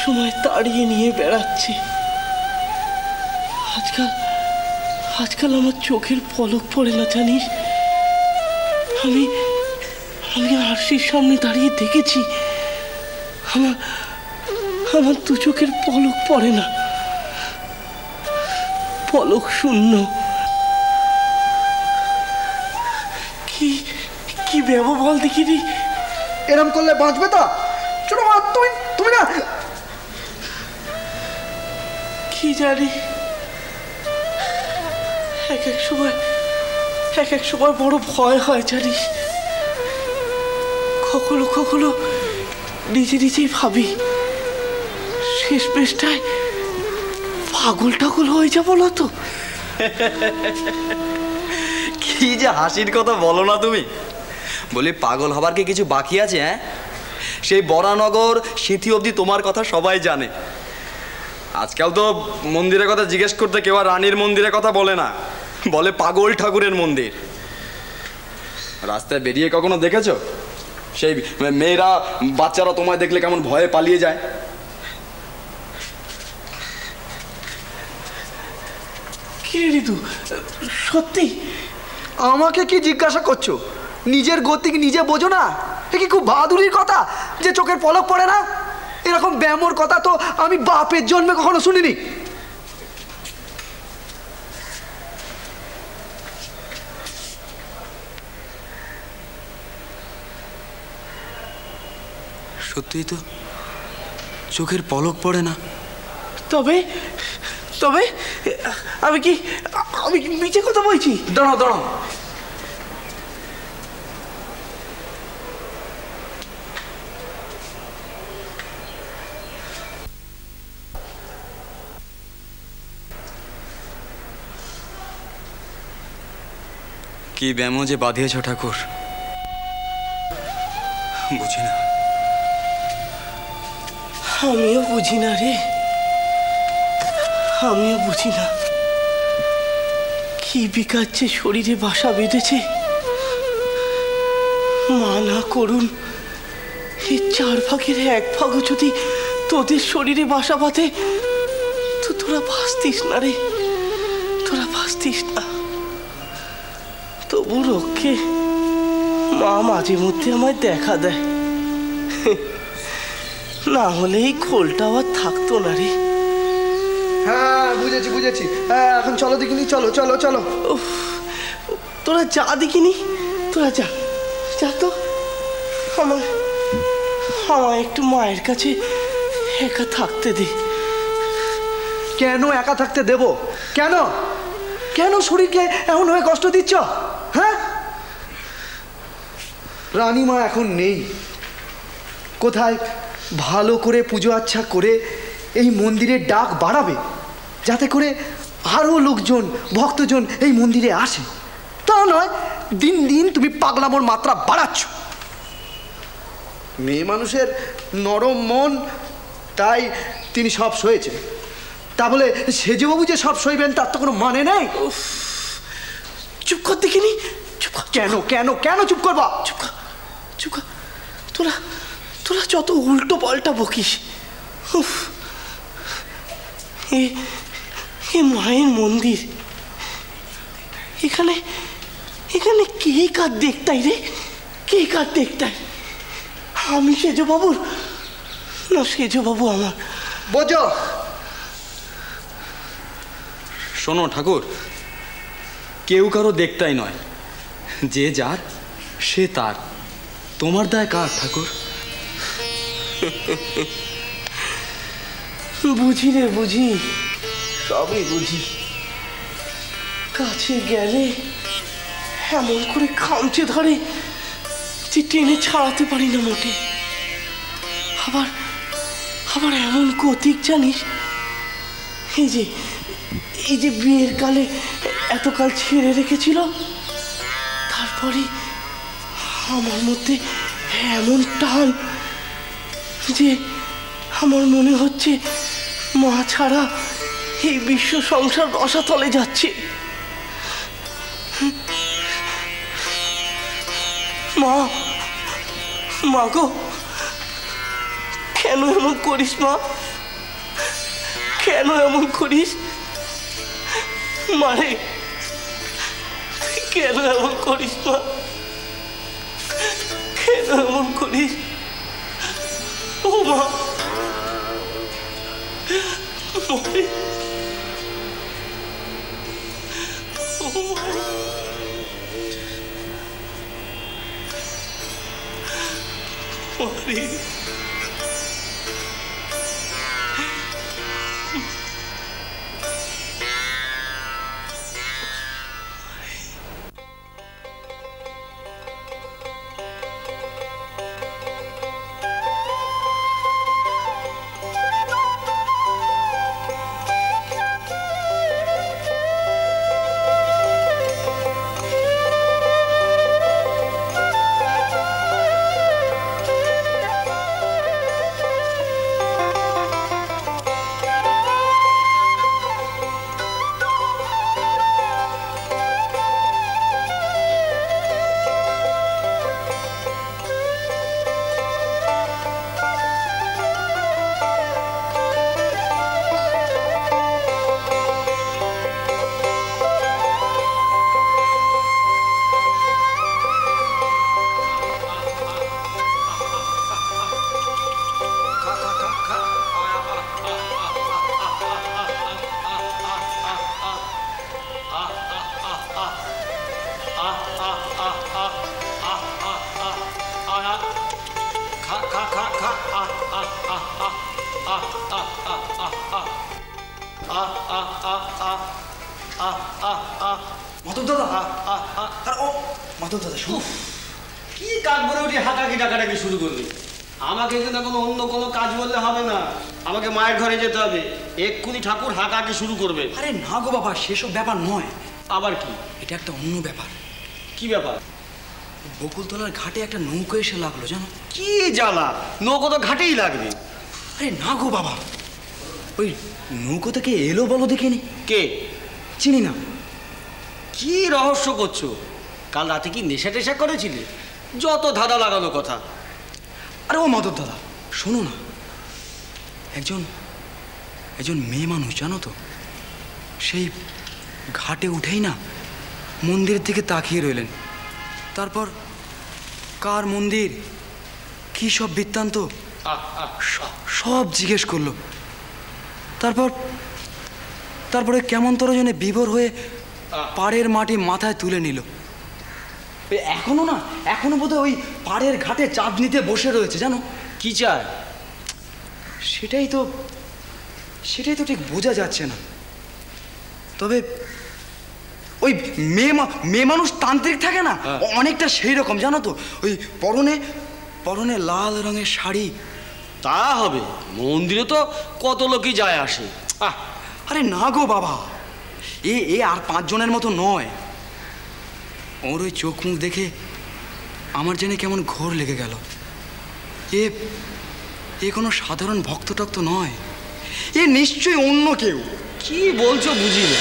সবসময় তাড়িয়ে নিয়ে বেড়াচ্ছে। আজকাল আমার চোখের পলক পড়ে না জানিস। আমি আরশির সামনে দাঁড়িয়ে দেখেছি, আমার দু চোখের পলক পড়ে না, পলক শূন্য। কি ভেবো বল দেখিনি? এরম করলে বাঁচবে তা? ছোট মা, তুমি না। কি জানি, এক এক সময় বড় ভয় হয় জানিস। কখনো নিজেই ভাবি শেষ পেশটায় পাগল হয়ে যাবো না তো। কি যে হাসির কথা বলো না তুমি। বলি, পাগল হবার কি কিছু বাকি আছে? হ্যাঁ, সেই বরানগর সিথি অবধি তোমার কথা সবাই জানে। আজকাল তো মন্দিরের কথা জিজ্ঞেস করতে কেউ আর রানীর মন্দিরের কথা বলে না, বলে পাগল ঠাকুরের মন্দির। রাস্তায় বেরিয়ে কখনো দেখেছো সেই মেয়েরা বাচ্চারা তোমায় দেখলে কেমন ভয়ে পালিয়ে যায়? কি রে ঋতু, সত্যি? আমাকে কি জিজ্ঞাসা করছো? নিজের গতি নিজে বোঝো না? এ কি খুব বাহাদুরির কথা যে চোখের পলক পড়ে না? এরকম ব্যামোর কথা তো আমি বাপের জন্মে কখনো শুনিনি। সত্যি তো, চোখের পলক পড়ে না। তবে আমি কি মিছে কথা বলছি? দাঁড়াও। কি ব্যামো যে বাঁধিয়েছ ঠাকুর, বুঝি না। আমিও বুঝি না রে, আমিও বুঝি না। কি বিকাচ্ছে শরীরে বাসা বেঁধেছে। মা না করুন, এই 4 ভাগের 1 ভাগও যদি তোদের শরীরে বাসা বাঁধে তো তোরা বাঁচতিস না রে, তোরা বাঁচতিস না। তবু রক্ষে মা মাঝে মধ্যে আমায় দেখা দেয়, না হলে এই খোলটা আবার থাকতো না রে। হ্যাঁ, বুঝেছি। হ্যাঁ, এখন চলো দেখিনি, চলো। তোরা যা দেখিনি, তোরা যা তো। আমার একটু মায়ের কাছে একা থাকতে দে। কেন একা থাকতে দেব? কেন শরীরকে এমন হয়ে কষ্ট দিচ্ছ? হ্যাঁ, রানীমা এখন নেই। কোথায় ভালো করে পুজো আচ্ছা করে এই মন্দিরের ডাক বাড়াবে, যাতে করে আরও লোকজন ভক্তজন এই মন্দিরে আসে। তা নয়, দিন তুমি পাগলামোর মাত্রা বাড়াচ্ছ। মেয়ে মানুষের নরম মন, তাই তিনি সব সয়েছে। তা বলে সেজবাবু যে সব সইবেন তার তো কোনো মানে নেই। চুপ কর দেখিনি, চুপ কর। কেন চুপ করবা? চুপ কর। তোরা যত উল্টো পাল্টা বকিস। এ মায়ের মন্দির, এখানে কে কার দেখতাই রে? কে কার দেখতাই? আমি সেজবাবুর না সেজবাবু আমার? বোঝো। শোনো ঠাকুর, কেউ কারো দেখতাই নয়, যে যার সে তার। তোমার দায় কার ঠাকুর? বুঝি রে, বুঝি, সবই বুঝি। কাছে গেলে এমন করে খামচে ধরে যে টেনে ছাড়াতে পারি না মোটে। আবার এমন গতিক জানিস, এই যে বিয়ের কালে এতকাল ছেড়ে রেখেছিল, তারপরে আমার মধ্যে এমন টান যে আমার মনে হচ্ছে মা ছাড়া এই বিশ্ব সংসার রসাতলে যাচ্ছে। মা গো, কেন এমন করিস মা? কেন এমন করিস মারে? কেন এমন করিস মা? কেন এমন করিস? ও মা মারে, ও মারে, মারে। মাধব দাদা, ও মাধব দাদা শুনো। কি কাজ বলে উঠে হাঁকাকি ডাকাডাকি শুরু করবি? আমাকে কিন্তু এখন অন্য কোনো কাজ বললে হবে না, আমাকে মায়ের ঘরে যেতে হবে। এক্ষুনি ঠাকুর হাঁকাকি শুরু করবে। আরে না গো বাবা, সেসব ব্যাপার নয়। আবার কি? এটা একটা অন্য ব্যাপার। কি ব্যাপার? বকুলতলার ঘাটে একটা নৌকো এসে লাগলো জানো? কি জ্বালা! নৌকো তো ঘাটেই লাগবে। আরে না গো বাবা, ওই নৌকো থেকে এলো বলো দেখিনি। কে? চিনি না। কি রহস্য করছো? কাল রাতে কি নেশা টেশা করেছিলে? যত ধাঁধা লাগানো কথা। আরে ও মাধব দাদা শোনো না, একজন মেয়ে মানুষ জানো তো, সেই ঘাটে উঠেই না মন্দিরের দিকে তাকিয়ে রইলেন। তারপর কার মন্দির, কি সব বৃত্তান্ত সব জিজ্ঞেস করলো। তারপরে কেমন তোর জন্য বিভোর হয়ে পাড়ের মাটি মাথায় তুলে নিল। এখনো বোধহয় ওই পাড়ের ঘাটে চাঁদনিতে বসে রয়েছে জানো। কি চায়? সেটাই তো ঠিক বোঝা যাচ্ছে না। তবে ওই মেয়ে মানুষ তান্ত্রিক থাকে না, অনেকটা সেই রকম জানো তো। ওই পরনে লাল রঙের শাড়ি। তা হবে, মন্দিরে তো কত লোকই যায় আসে। আরে না গো বাবা, এ আর 5 জনের মতো নয়। ওর ওই চোখ মুখ দেখে আমার যেন কেমন ঘোর লেগে গেল। এ কোনো সাধারণ ভক্ত টক্ত নয়, এ নিশ্চয়ই অন্য কেউ। কি বলছো বুঝি না।